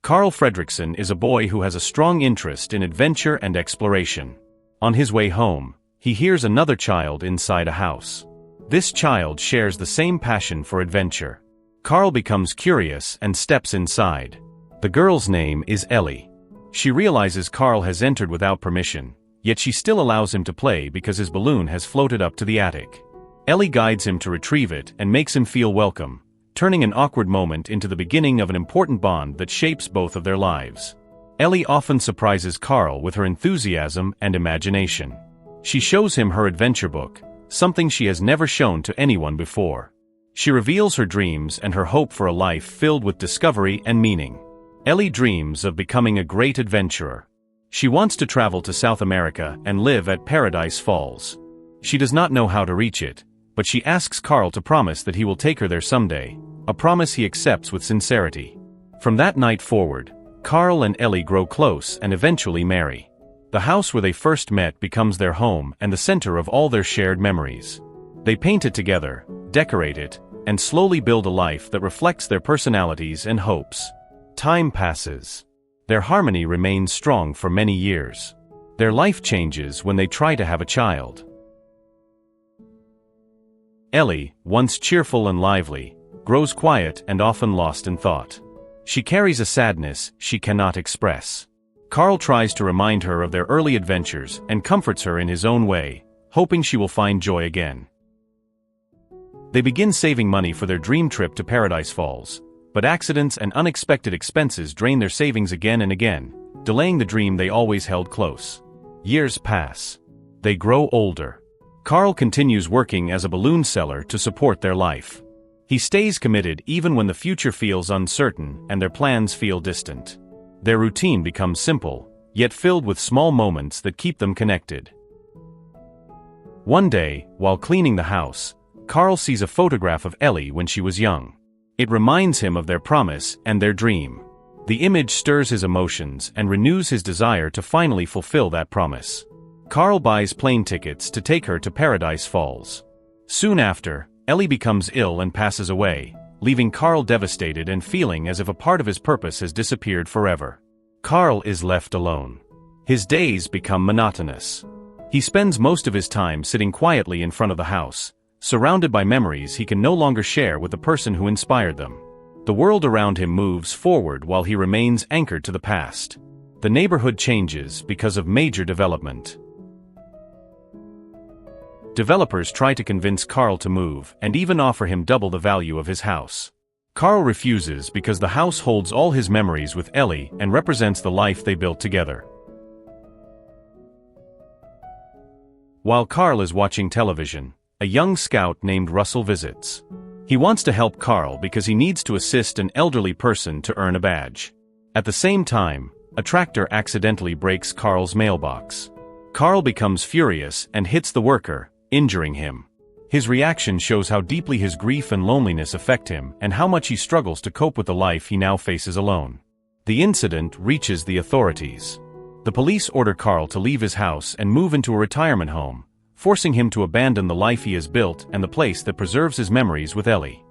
Carl Fredricksen is a boy who has a strong interest in adventure and exploration. On his way home, he hears another child inside a house. This child shares the same passion for adventure. Carl becomes curious and steps inside. The girl's name is Ellie. She realizes Carl has entered without permission, yet she still allows him to play because his balloon has floated up to the attic. Ellie guides him to retrieve it and makes him feel welcome, turning an awkward moment into the beginning of an important bond that shapes both of their lives. Ellie often surprises Carl with her enthusiasm and imagination. She shows him her adventure book, something she has never shown to anyone before. She reveals her dreams and her hope for a life filled with discovery and meaning. Ellie dreams of becoming a great adventurer. She wants to travel to South America and live at Paradise Falls. She does not know how to reach it, but she asks Carl to promise that he will take her there someday, a promise he accepts with sincerity. From that night forward, Carl and Ellie grow close and eventually marry. The house where they first met becomes their home and the center of all their shared memories. They paint it together, decorate it, and slowly build a life that reflects their personalities and hopes. Time passes. Their harmony remains strong for many years. Their life changes when they try to have a child. Ellie, once cheerful and lively, grows quiet and often lost in thought. She carries a sadness she cannot express. Carl tries to remind her of their early adventures and comforts her in his own way, hoping she will find joy again. They begin saving money for their dream trip to Paradise Falls, but accidents and unexpected expenses drain their savings again and again, delaying the dream they always held close. Years pass. They grow older. Carl continues working as a balloon seller to support their life. He stays committed even when the future feels uncertain and their plans feel distant. Their routine becomes simple, yet filled with small moments that keep them connected. One day, while cleaning the house, Carl sees a photograph of Ellie when she was young. It reminds him of their promise and their dream. The image stirs his emotions and renews his desire to finally fulfill that promise. Carl buys plane tickets to take her to Paradise Falls. Soon after, Ellie becomes ill and passes away, leaving Carl devastated and feeling as if a part of his purpose has disappeared forever. Carl is left alone. His days become monotonous. He spends most of his time sitting quietly in front of the house, surrounded by memories he can no longer share with the person who inspired them. The world around him moves forward while he remains anchored to the past. The neighborhood changes because of major development. Developers try to convince Carl to move and even offer him double the value of his house. Carl refuses because the house holds all his memories with Ellie and represents the life they built together. While Carl is watching television, a young scout named Russell visits. He wants to help Carl because he needs to assist an elderly person to earn a badge. At the same time, a tractor accidentally breaks Carl's mailbox. Carl becomes furious and hits the worker, injuring him. His reaction shows how deeply his grief and loneliness affect him and how much he struggles to cope with the life he now faces alone. The incident reaches the authorities. The police order Carl to leave his house and move into a retirement home, forcing him to abandon the life he has built and the place that preserves his memories with Ellie.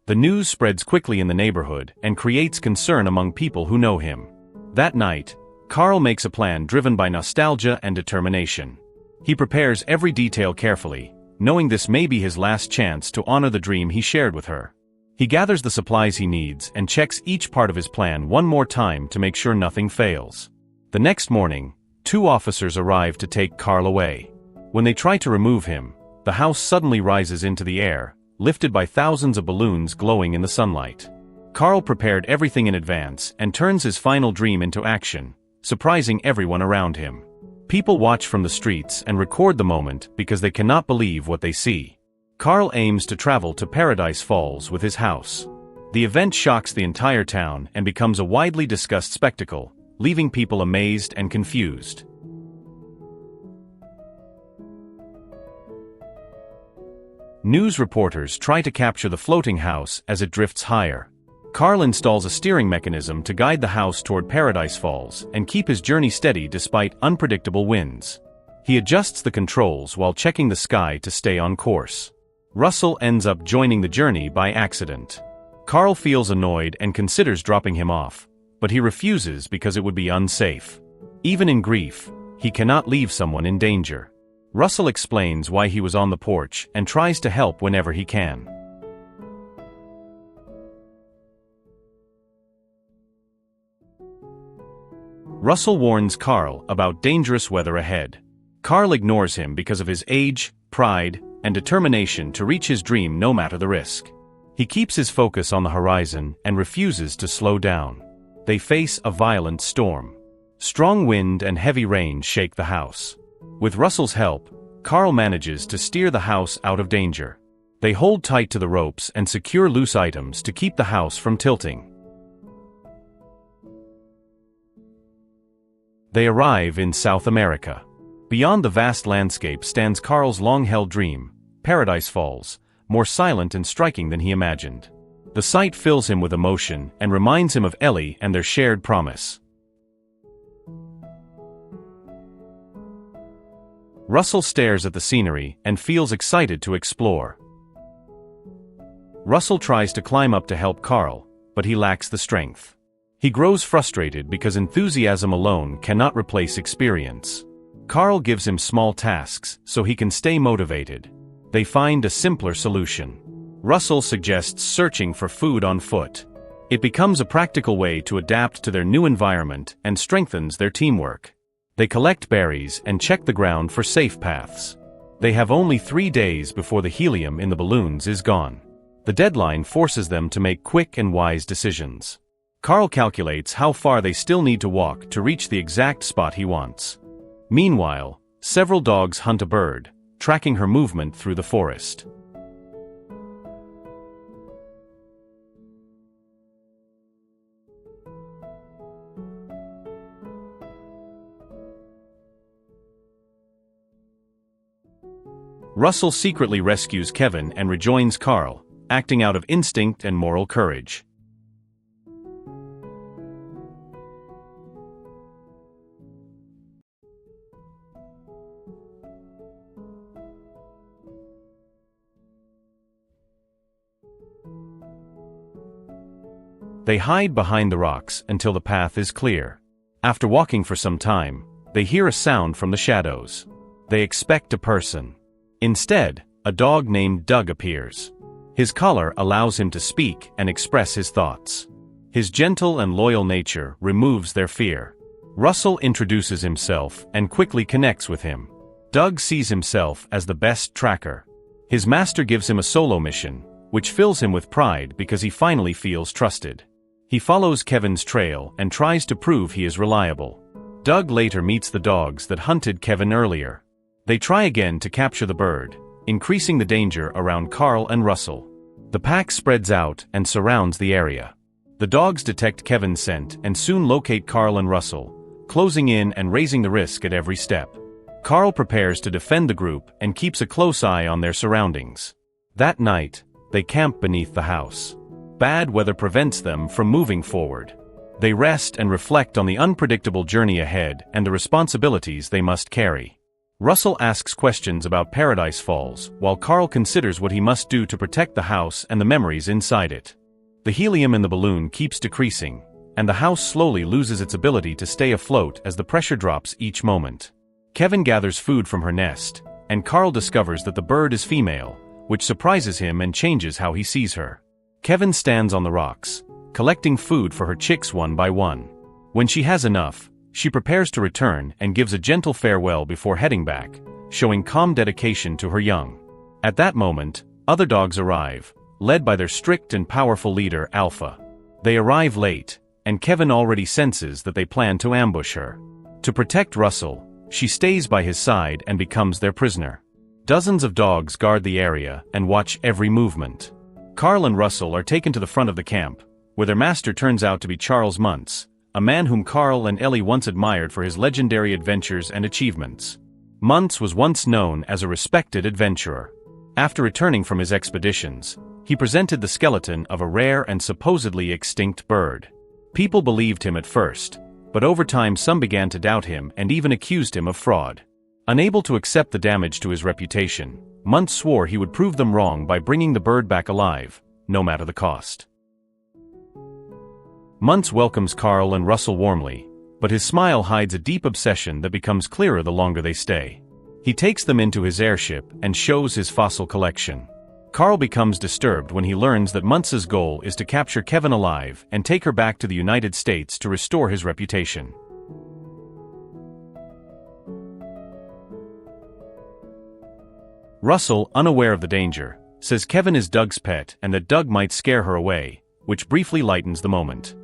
The news spreads quickly in the neighborhood and creates concern among people who know him. That night, Carl makes a plan driven by nostalgia and determination. He prepares every detail carefully, knowing this may be his last chance to honor the dream he shared with her. He gathers the supplies he needs and checks each part of his plan one more time to make sure nothing fails. The next morning, 2 officers arrive to take Carl away. When they try to remove him, the house suddenly rises into the air, lifted by thousands of balloons glowing in the sunlight. Carl prepared everything in advance and turns his final dream into action, surprising everyone around him. People watch from the streets and record the moment because they cannot believe what they see. Carl aims to travel to Paradise Falls with his house. The event shocks the entire town and becomes a widely discussed spectacle, leaving people amazed and confused. News reporters try to capture the floating house as it drifts higher. Carl installs a steering mechanism to guide the house toward Paradise Falls and keep his journey steady despite unpredictable winds. He adjusts the controls while checking the sky to stay on course. Russell ends up joining the journey by accident. Carl feels annoyed and considers dropping him off, but he refuses because it would be unsafe. Even in grief, he cannot leave someone in danger. Russell explains why he was on the porch and tries to help whenever he can. Russell warns Carl about dangerous weather ahead. Carl ignores him because of his age, pride, and determination to reach his dream no matter the risk. He keeps his focus on the horizon and refuses to slow down. They face a violent storm. Strong wind and heavy rain shake the house. With Russell's help, Carl manages to steer the house out of danger. They hold tight to the ropes and secure loose items to keep the house from tilting. They arrive in South America. Beyond the vast landscape stands Carl's long-held dream, Paradise Falls, more silent and striking than he imagined. The sight fills him with emotion and reminds him of Ellie and their shared promise. Russell stares at the scenery and feels excited to explore. Russell tries to climb up to help Carl, but he lacks the strength. He grows frustrated because enthusiasm alone cannot replace experience. Carl gives him small tasks so he can stay motivated. They find a simpler solution. Russell suggests searching for food on foot. It becomes a practical way to adapt to their new environment and strengthens their teamwork. They collect berries and check the ground for safe paths. They have only 3 days before the helium in the balloons is gone. The deadline forces them to make quick and wise decisions. Carl calculates how far they still need to walk to reach the exact spot he wants. Meanwhile, several dogs hunt a bird, tracking her movement through the forest. Russell secretly rescues Kevin and rejoins Carl, acting out of instinct and moral courage. They hide behind the rocks until the path is clear. After walking for some time, they hear a sound from the shadows. They expect a person. Instead, a dog named Doug appears. His collar allows him to speak and express his thoughts. His gentle and loyal nature removes their fear. Russell introduces himself and quickly connects with him. Doug sees himself as the best tracker. His master gives him a solo mission, which fills him with pride because he finally feels trusted. He follows Kevin's trail and tries to prove he is reliable. Doug later meets the dogs that hunted Kevin earlier. They try again to capture the bird, increasing the danger around Carl and Russell. The pack spreads out and surrounds the area. The dogs detect Kevin's scent and soon locate Carl and Russell, closing in and raising the risk at every step. Carl prepares to defend the group and keeps a close eye on their surroundings. That night, they camp beneath the house. Bad weather prevents them from moving forward. They rest and reflect on the unpredictable journey ahead and the responsibilities they must carry. Russell asks questions about Paradise Falls, while Carl considers what he must do to protect the house and the memories inside it. The helium in the balloon keeps decreasing, and the house slowly loses its ability to stay afloat as the pressure drops each moment. Kevin gathers food from her nest, and Carl discovers that the bird is female, which surprises him and changes how he sees her. Kevin stands on the rocks, collecting food for her chicks one by one. When she has enough, she prepares to return and gives a gentle farewell before heading back, showing calm dedication to her young. At that moment, other dogs arrive, led by their strict and powerful leader, Alpha. They arrive late, and Kevin already senses that they plan to ambush her. To protect Russell, she stays by his side and becomes their prisoner. Dozens of dogs guard the area and watch every movement. Carl and Russell are taken to the front of the camp, where their master turns out to be Charles Muntz, a man whom Carl and Ellie once admired for his legendary adventures and achievements. Muntz was once known as a respected adventurer. After returning from his expeditions, he presented the skeleton of a rare and supposedly extinct bird. People believed him at first, but over time some began to doubt him and even accused him of fraud. Unable to accept the damage to his reputation, Muntz swore he would prove them wrong by bringing the bird back alive, no matter the cost. Muntz welcomes Carl and Russell warmly, but his smile hides a deep obsession that becomes clearer the longer they stay. He takes them into his airship and shows his fossil collection. Carl becomes disturbed when he learns that Muntz's goal is to capture Kevin alive and take her back to the United States to restore his reputation. Russell, unaware of the danger, says Kevin is Doug's pet and that Doug might scare her away, which briefly lightens the moment.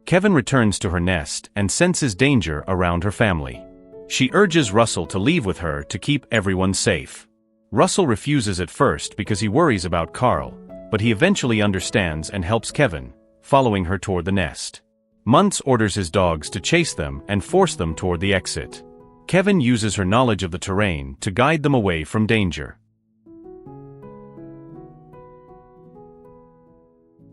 Kevin returns to her nest and senses danger around her family. She urges Russell to leave with her to keep everyone safe. Russell refuses at first because he worries about Carl, but he eventually understands and helps Kevin, following her toward the nest. Muntz orders his dogs to chase them and force them toward the exit. Kevin uses her knowledge of the terrain to guide them away from danger.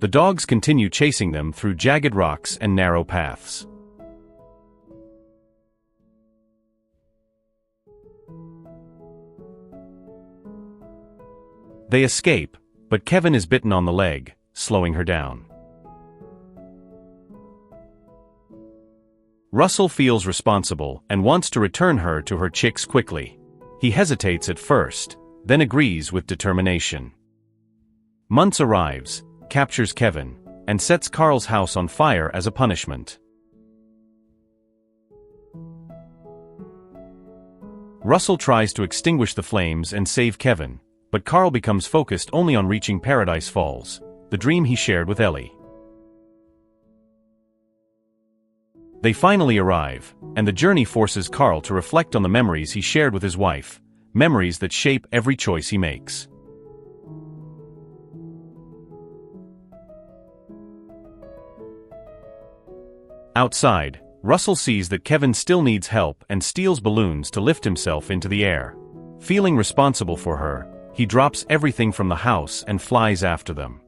The dogs continue chasing them through jagged rocks and narrow paths. They escape, but Kevin is bitten on the leg, slowing her down. Russell feels responsible and wants to return her to her chicks quickly. He hesitates at first, then agrees with determination. Muntz arrives, captures Kevin, and sets Carl's house on fire as a punishment. Russell tries to extinguish the flames and save Kevin, but Carl becomes focused only on reaching Paradise Falls, the dream he shared with Ellie. They finally arrive, and the journey forces Carl to reflect on the memories he shared with his wife, memories that shape every choice he makes. Outside, Russell sees that Kevin still needs help and steals balloons to lift himself into the air. Feeling responsible for her, he drops everything from the house and flies after them.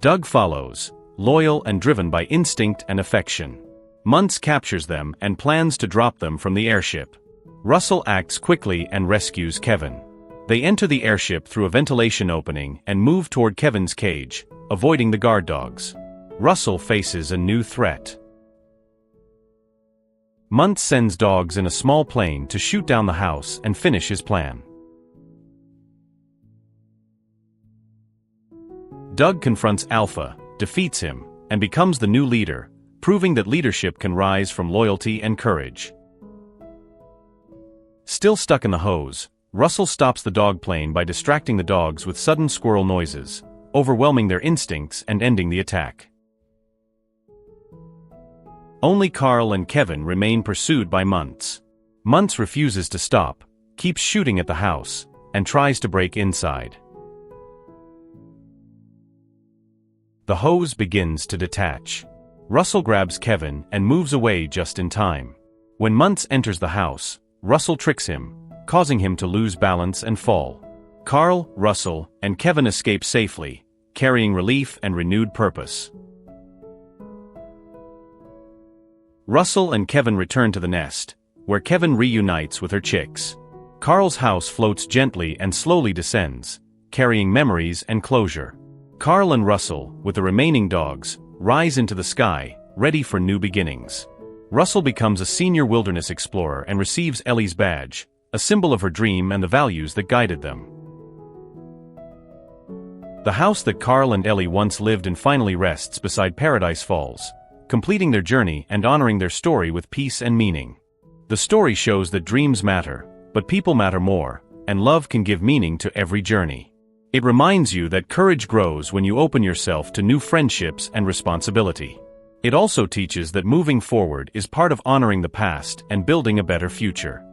Doug follows, loyal and driven by instinct and affection. Muntz captures them and plans to drop them from the airship. Russell acts quickly and rescues Kevin. They enter the airship through a ventilation opening and move toward Kevin's cage, avoiding the guard dogs. Russell faces a new threat. Muntz sends dogs in a small plane to shoot down the house and finish his plan. Doug confronts Alpha, defeats him, and becomes the new leader, proving that leadership can rise from loyalty and courage. Still stuck in the hose, Russell stops the dog plane by distracting the dogs with sudden squirrel noises, overwhelming their instincts and ending the attack. Only Carl and Kevin remain pursued by Muntz. Muntz refuses to stop, keeps shooting at the house, and tries to break inside. The hose begins to detach. Russell grabs Kevin and moves away just in time. When Muntz enters the house, Russell tricks him, causing him to lose balance and fall. Carl, Russell, and Kevin escape safely, carrying relief and renewed purpose. Russell and Kevin return to the nest, where Kevin reunites with her chicks. Carl's house floats gently and slowly descends, carrying memories and closure. Carl and Russell, with the remaining dogs, rise into the sky, ready for new beginnings. Russell becomes a senior wilderness explorer and receives Ellie's badge, a symbol of her dream and the values that guided them. The house that Carl and Ellie once lived in finally rests beside Paradise Falls, completing their journey and honoring their story with peace and meaning. The story shows that dreams matter, but people matter more, and love can give meaning to every journey. It reminds you that courage grows when you open yourself to new friendships and responsibility. It also teaches that moving forward is part of honoring the past and building a better future.